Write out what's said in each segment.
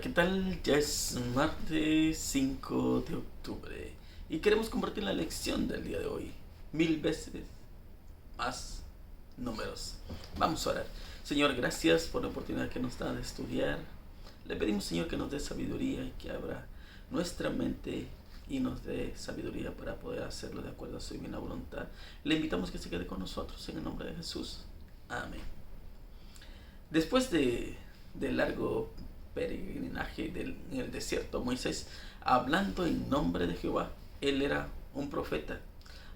¿qué tal? Ya es martes 5 de octubre y queremos compartir la lección del día de hoy. 1000 veces más números. Vamos a orar. Señor, gracias por la oportunidad que nos da de estudiar. Le pedimos, Señor, que nos dé sabiduría y que abra nuestra mente y nos dé sabiduría para poder hacerlo de acuerdo a su divina voluntad. Le invitamos que se quede con nosotros en el nombre de Jesús. Amén. Después de largo peregrinaje en el desierto, Moisés, hablando en nombre de Jehová, él era un profeta.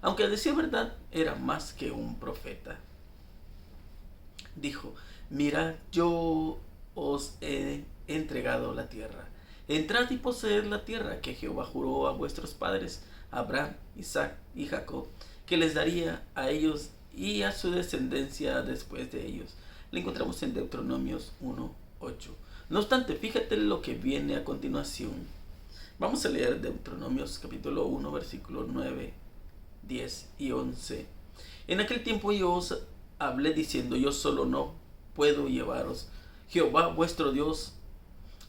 Aunque a decir verdad, era más que un profeta. Dijo: mirad, yo os he entregado la tierra. Entrad y poseed la tierra que Jehová juró a vuestros padres, Abraham, Isaac y Jacob, que les daría a ellos y a su descendencia después de ellos. Lo encontramos en Deuteronomios 1:8. No obstante, fíjate lo que viene a continuación. Vamos a leer Deuteronomios capítulo 1, versículos 9, 10 y 11. En aquel tiempo yo os hablé diciendo: yo solo no puedo llevaros. Jehová vuestro Dios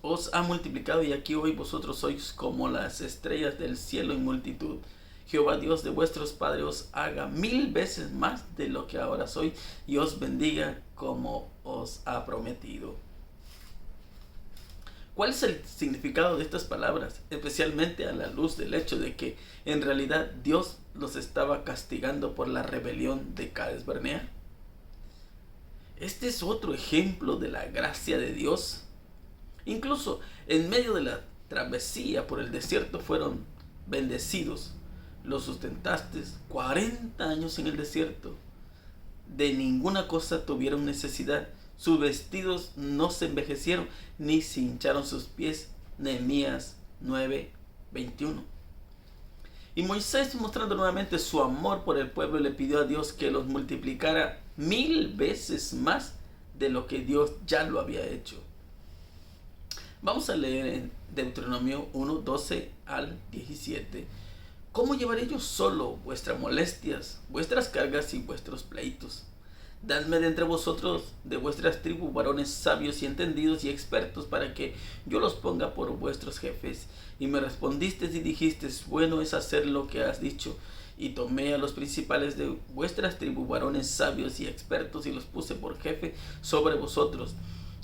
os ha multiplicado, y aquí hoy vosotros sois como las estrellas del cielo en multitud. Jehová Dios de vuestros padres os haga 1000 veces más de lo que ahora sois, y os bendiga como os ha prometido. ¿Cuál es el significado de estas palabras? Especialmente a la luz del hecho de que en realidad Dios los estaba castigando por la rebelión de Cades Barnea. Este es otro ejemplo de la gracia de Dios. Incluso en medio de la travesía por el desierto fueron bendecidos. Los sustentaste 40 años en el desierto. De ninguna cosa tuvieron necesidad. Sus vestidos no se envejecieron, ni se hincharon sus pies. Nehemías 9:21. Y Moisés, mostrando nuevamente su amor por el pueblo, le pidió a Dios que los multiplicara 1000 veces más de lo que Dios ya lo había hecho. Vamos a leer en Deuteronomio 1:12 al 17. ¿Cómo llevaré yo solo vuestras molestias, vuestras cargas y vuestros pleitos? Dadme de entre vosotros, de vuestras tribus, varones sabios y entendidos y expertos, para que yo los ponga por vuestros jefes. Y me respondiste y dijiste: bueno es hacer lo que has dicho. Y tomé a los principales de vuestras tribus, varones sabios y expertos, y los puse por jefe sobre vosotros,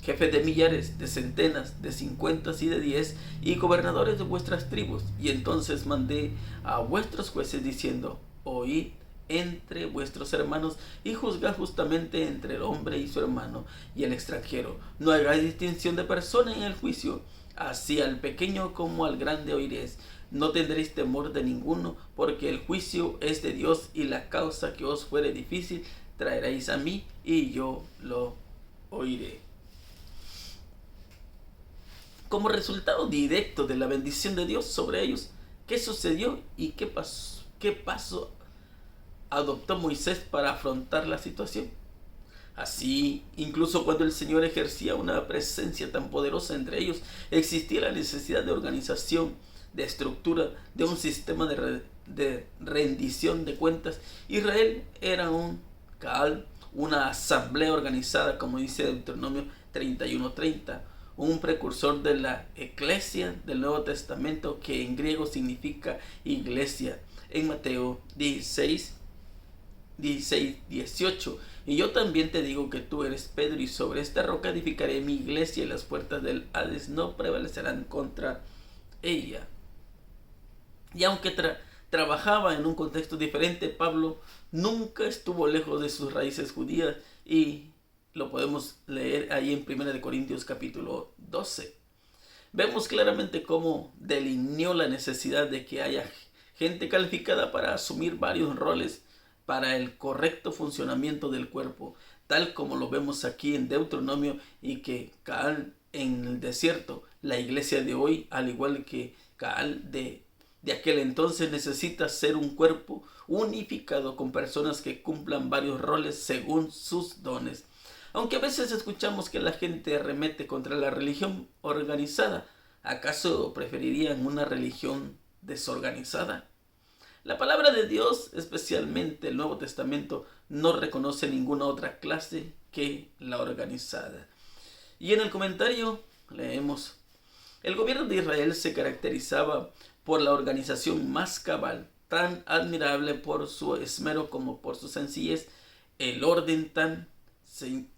jefes de millares, de centenas, de 50 y de 10, y gobernadores de vuestras tribus. Y entonces mandé a vuestros jueces diciendo: oíd entre vuestros hermanos y juzgad justamente entre el hombre y su hermano y el extranjero. No hagáis distinción de persona en el juicio. Así al pequeño como al grande oiréis. No tendréis temor de ninguno, porque el juicio es de Dios, y la causa que os fuere difícil traeréis a mí, y yo lo oiré. Como resultado directo de la bendición de Dios sobre ellos, ¿qué sucedió y qué paso adoptó Moisés para afrontar la situación? Así, incluso cuando el Señor ejercía una presencia tan poderosa entre ellos, existía la necesidad de organización, de estructura, de un sistema de rendición de cuentas. Israel era un Caal, una asamblea organizada, como dice Deuteronomio 31:30, un precursor de la Eclesia del Nuevo Testamento, que en griego significa iglesia, en Mateo 16:18. Y yo también te digo que tú eres Pedro, y sobre esta roca edificaré mi iglesia, y las puertas del Hades no prevalecerán contra ella. Y aunque trabajaba en un contexto diferente, Pablo nunca estuvo lejos de sus raíces judías, y lo podemos leer ahí en 1 Corintios capítulo 12. Vemos claramente cómo delineó la necesidad de que haya gente calificada para asumir varios roles para el correcto funcionamiento del cuerpo, tal como lo vemos aquí en Deuteronomio, y que Caal en el desierto, la iglesia de hoy, al igual que Caal de aquel entonces, necesita ser un cuerpo unificado con personas que cumplan varios roles según sus dones. Aunque a veces escuchamos que la gente arremete contra la religión organizada, ¿acaso preferirían una religión desorganizada? La palabra de Dios, especialmente el Nuevo Testamento, no reconoce ninguna otra clase que la organizada. Y en el comentario leemos: El gobierno de Israel se caracterizaba por la organización más cabal, tan admirable por su esmero como por su sencillez, el orden tan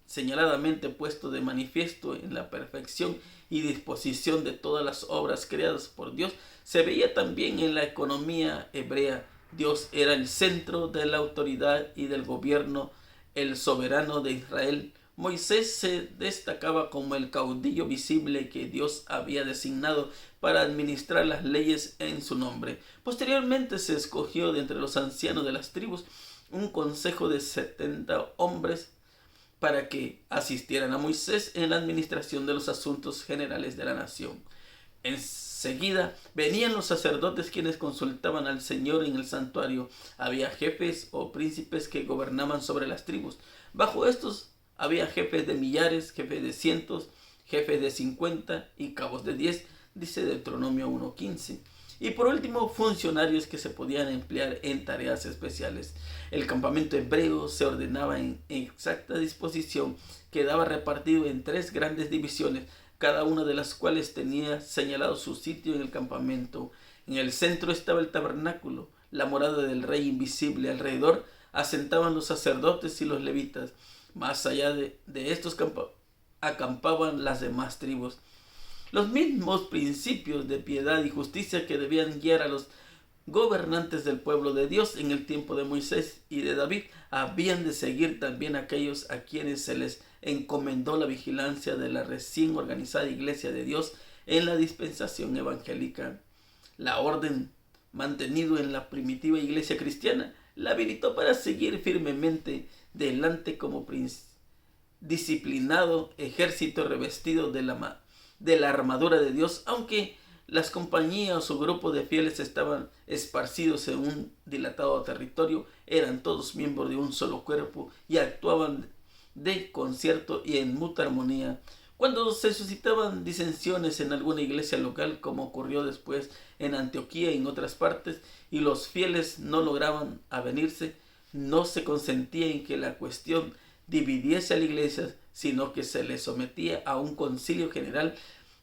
señaladamente puesto de manifiesto en la perfección y disposición de todas las obras creadas por Dios, se veía también en la economía hebrea. Dios era el centro de la autoridad y del gobierno, el soberano de Israel. Moisés se destacaba como el caudillo visible que Dios había designado para administrar las leyes en su nombre. Posteriormente se escogió de entre los ancianos de las tribus un consejo de 70 hombres para que asistieran a Moisés en la administración de los asuntos generales de la nación. Enseguida venían los sacerdotes, quienes consultaban al Señor en el santuario. Había jefes o príncipes que gobernaban sobre las tribus. Bajo estos había jefes de millares, jefes de cientos, jefes de 50 y cabos de 10, dice Deuteronomio 1:15. Y por último, funcionarios que se podían emplear en tareas especiales. El campamento hebreo se ordenaba en exacta disposición, quedaba repartido en 3 grandes divisiones, cada una de las cuales tenía señalado su sitio en el campamento. En el centro estaba el tabernáculo, la morada del rey invisible. Alrededor asentaban los sacerdotes y los levitas. Más allá de estos acampaban las demás tribus. Los mismos principios de piedad y justicia que debían guiar a los gobernantes del pueblo de Dios en el tiempo de Moisés y de David habían de seguir también aquellos a quienes se les encomendó la vigilancia de la recién organizada Iglesia de Dios en la dispensación evangélica. La orden mantenido en la primitiva iglesia cristiana la habilitó para seguir firmemente delante como disciplinado ejército revestido de la armadura de Dios, aunque las compañías o grupos de fieles estaban esparcidos en un dilatado territorio, eran todos miembros de un solo cuerpo y actuaban de concierto y en mutua armonía. Cuando se suscitaban disensiones en alguna iglesia local, como ocurrió después en Antioquía y en otras partes, y los fieles no lograban avenirse, no se consentía en que la cuestión dividiese a la iglesia, sino que se le sometía a un concilio general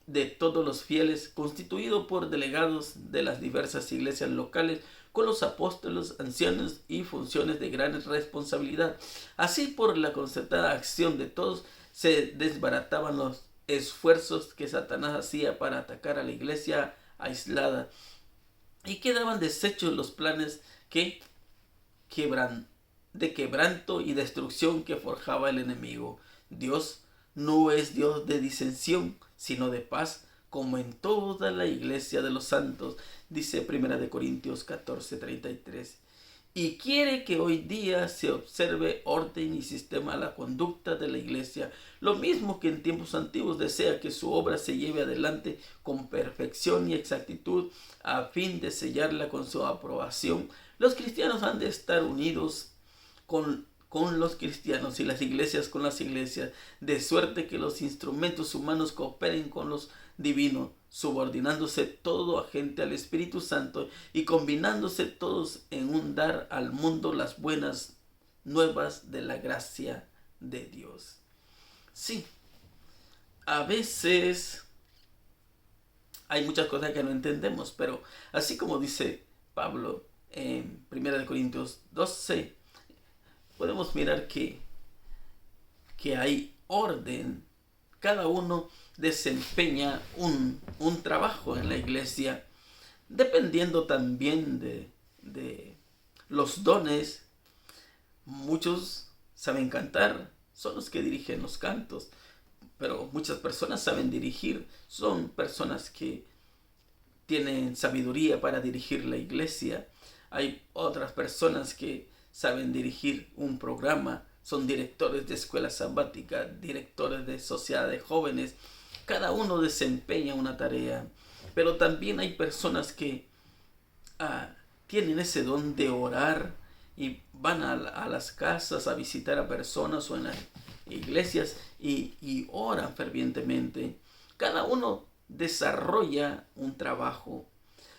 de todos los fieles, constituido por delegados de las diversas iglesias locales, con los apóstoles, ancianos y funciones de gran responsabilidad. Así, por la concertada acción de todos, se desbarataban los esfuerzos que Satanás hacía para atacar a la iglesia aislada, y quedaban deshechos los planes de quebranto y destrucción que forjaba el enemigo. Dios no es Dios de disensión, sino de paz, como en toda la iglesia de los santos, dice 1 Corintios 14:33. Y quiere que hoy día se observe orden y sistema a la conducta de la iglesia, lo mismo que en tiempos antiguos. Desea que su obra se lleve adelante con perfección y exactitud, a fin de sellarla con su aprobación. Los cristianos han de estar unidos con los cristianos y las iglesias con las iglesias, de suerte que los instrumentos humanos cooperen con los divinos, subordinándose todo agente al Espíritu Santo y combinándose todos en un dar al mundo las buenas nuevas de la gracia de Dios. Sí, a veces hay muchas cosas que no entendemos, pero así como dice Pablo en 1 Corintios 12, podemos mirar que hay orden. Cada uno desempeña un trabajo en la iglesia, dependiendo también de los dones. Muchos saben cantar, son los que dirigen los cantos, pero muchas personas saben dirigir, son personas que tienen sabiduría para dirigir la iglesia. Hay otras personas que saben dirigir un programa, son directores de escuela sabática, directores de sociedad de jóvenes. Cada uno desempeña una tarea, pero también hay personas que tienen ese don de orar y van a las casas a visitar a personas o en las iglesias y oran fervientemente. Cada uno desarrolla un trabajo,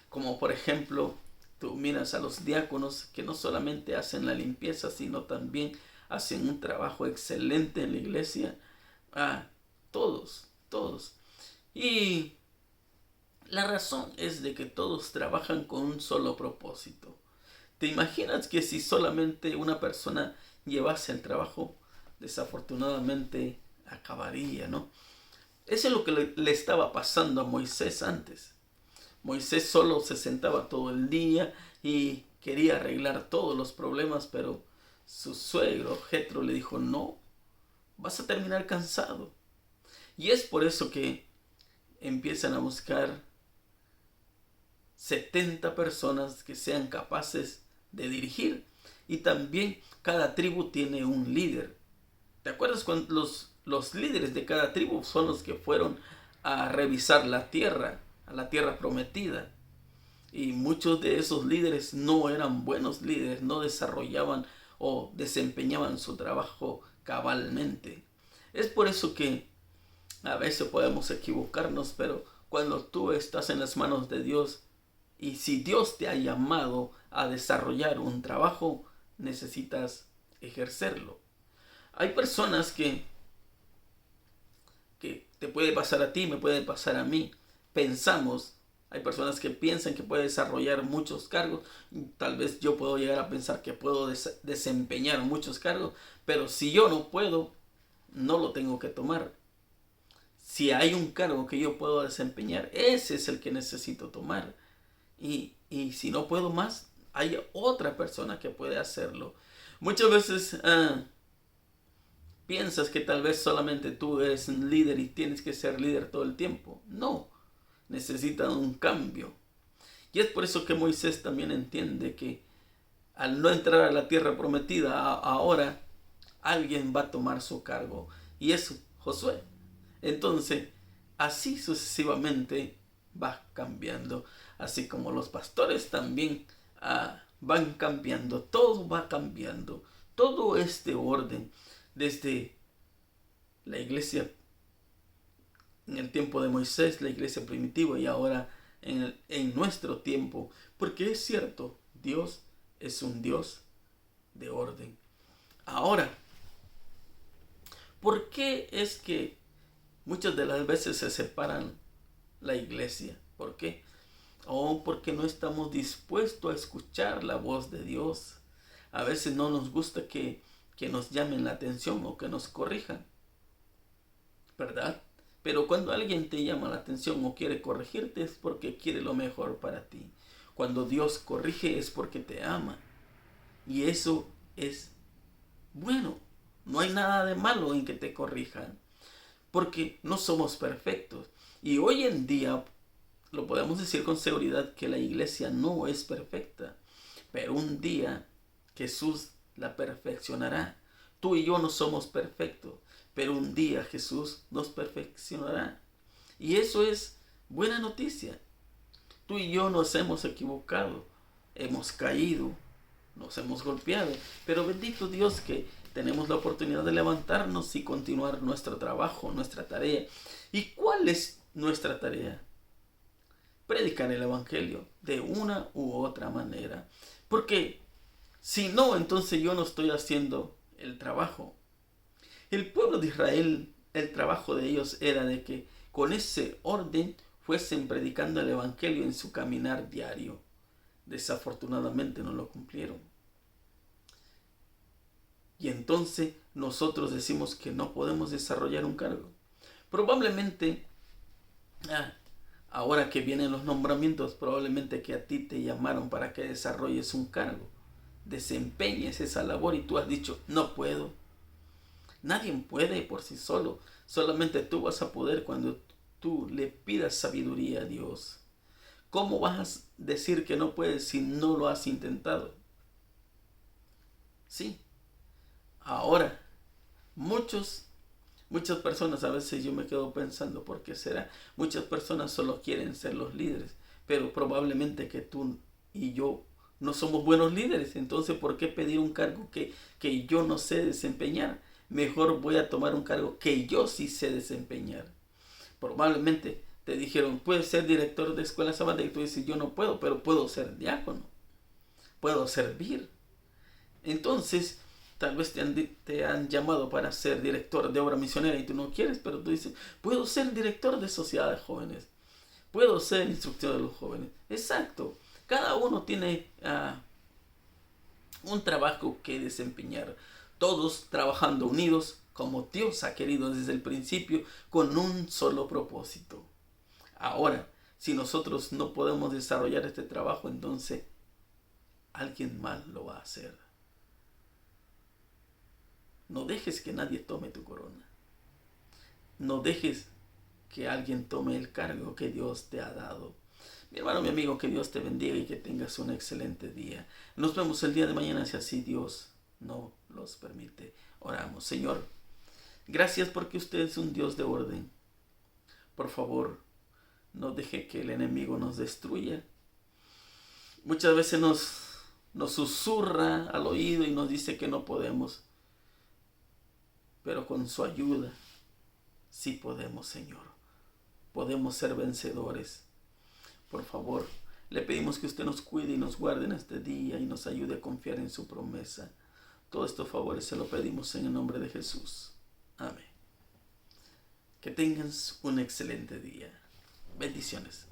como por ejemplo, tú miras a los diáconos que no solamente hacen la limpieza, sino también hacen un trabajo excelente en la iglesia. Todos. Y La razón es de que todos trabajan con un solo propósito. ¿Te imaginas que si solamente una persona llevase el trabajo, desafortunadamente acabaría, ¿no? Eso es lo que le estaba pasando a Moisés antes. Moisés solo se sentaba todo el día y quería arreglar todos los problemas, pero su suegro, Jetro, le dijo, no, vas a terminar cansado. Y es por eso que empiezan a buscar 70 personas que sean capaces de dirigir. Y también cada tribu tiene un líder. ¿Te acuerdas cuando los líderes de cada tribu son los que fueron a revisar la tierra, a la tierra prometida? Y muchos de esos líderes no eran buenos líderes, no desarrollaban o desempeñaban su trabajo cabalmente. Es por eso que a veces podemos equivocarnos, pero cuando tú estás en las manos de Dios y si Dios te ha llamado a desarrollar un trabajo, necesitas ejercerlo. Hay personas que te puede pasar a ti, me puede pasar a mí. Hay personas que piensan que puede desarrollar muchos cargos. Tal vez yo puedo llegar a pensar que puedo desempeñar muchos cargos, pero si yo no puedo, no lo tengo que tomar. Si hay un cargo que yo puedo desempeñar, ese es el que necesito tomar. Y si no puedo más, hay otra persona que puede hacerlo. Muchas veces piensas que tal vez solamente tú eres un líder y tienes que ser líder todo el tiempo. No, necesitan un cambio. Y es por eso que Moisés también entiende que al no entrar a la tierra prometida, ahora alguien va a tomar su cargo. Y es Josué. Entonces, así sucesivamente va cambiando. Así como los pastores también van cambiando. Todo va cambiando. Todo este orden. Desde la iglesia en el tiempo de Moisés, la iglesia primitiva, y ahora en nuestro tiempo. Porque es cierto, Dios es un Dios de orden. Ahora, ¿por qué es que muchas de las veces se separan la iglesia? ¿Por qué? Porque no estamos dispuestos a escuchar la voz de Dios. A veces no nos gusta que nos llamen la atención o que nos corrijan, ¿verdad? Pero cuando alguien te llama la atención o quiere corregirte es porque quiere lo mejor para ti. Cuando Dios corrige es porque te ama. Y eso es bueno. No hay nada de malo en que te corrijan. Porque no somos perfectos. Y hoy en día lo podemos decir con seguridad que la iglesia no es perfecta. Pero un día Jesús la perfeccionará. Tú y yo no somos perfectos, pero un día Jesús nos perfeccionará. Y eso es buena noticia. Tú y yo nos hemos equivocado, hemos caído, nos hemos golpeado, pero bendito Dios que tenemos la oportunidad de levantarnos y continuar nuestro trabajo, nuestra tarea. ¿Y cuál es nuestra tarea? Predicar el Evangelio de una u otra manera. Porque si no, entonces yo no estoy haciendo el trabajo. El pueblo de Israel, el trabajo de ellos era de que con ese orden fuesen predicando el Evangelio en su caminar diario. Desafortunadamente no lo cumplieron. Y entonces nosotros decimos que no podemos desarrollar un cargo. Probablemente, ahora que vienen los nombramientos, probablemente que a ti te llamaron para que desarrolles un cargo, desempeñes esa labor y tú has dicho, no puedo. Nadie puede por sí solo. Solamente tú vas a poder cuando tú le pidas sabiduría a Dios. ¿Cómo vas a decir que no puedes si no lo has intentado? Sí. Ahora, muchas personas, a veces yo me quedo pensando, ¿por qué será? Muchas personas solo quieren ser los líderes, pero probablemente que tú y yo no somos buenos líderes. Entonces, ¿por qué pedir un cargo que yo no sé desempeñar? Mejor voy a tomar un cargo que yo sí sé desempeñar. Probablemente te dijeron, puedes ser director de escuela sabática, y tú dices, yo no puedo, pero puedo ser diácono, puedo servir. Entonces, tal vez te han llamado para ser director de obra misionera y tú no quieres, pero tú dices, puedo ser director de sociedad de jóvenes, Puedo ser instructor de los jóvenes. Exacto. Cada uno tiene un trabajo que desempeñar. Todos trabajando unidos como Dios ha querido desde el principio, con un solo propósito. Ahora, si nosotros no podemos desarrollar este trabajo, entonces alguien más lo va a hacer. No dejes que nadie tome tu corona. No dejes que alguien tome el cargo que Dios te ha dado. Mi hermano, mi amigo, que Dios te bendiga y que tengas un excelente día. Nos vemos el día de mañana si así Dios no los permite. Oramos. Señor, gracias porque usted es un Dios de orden. Por favor, no deje que el enemigo nos destruya. Muchas veces nos susurra al oído y nos dice que no podemos. Pero con su ayuda, sí podemos, Señor. Podemos ser vencedores. Por favor, le pedimos que usted nos cuide y nos guarde en este día y nos ayude a confiar en su promesa. Todos estos favores se lo pedimos en el nombre de Jesús. Amén. Que tengas un excelente día. Bendiciones.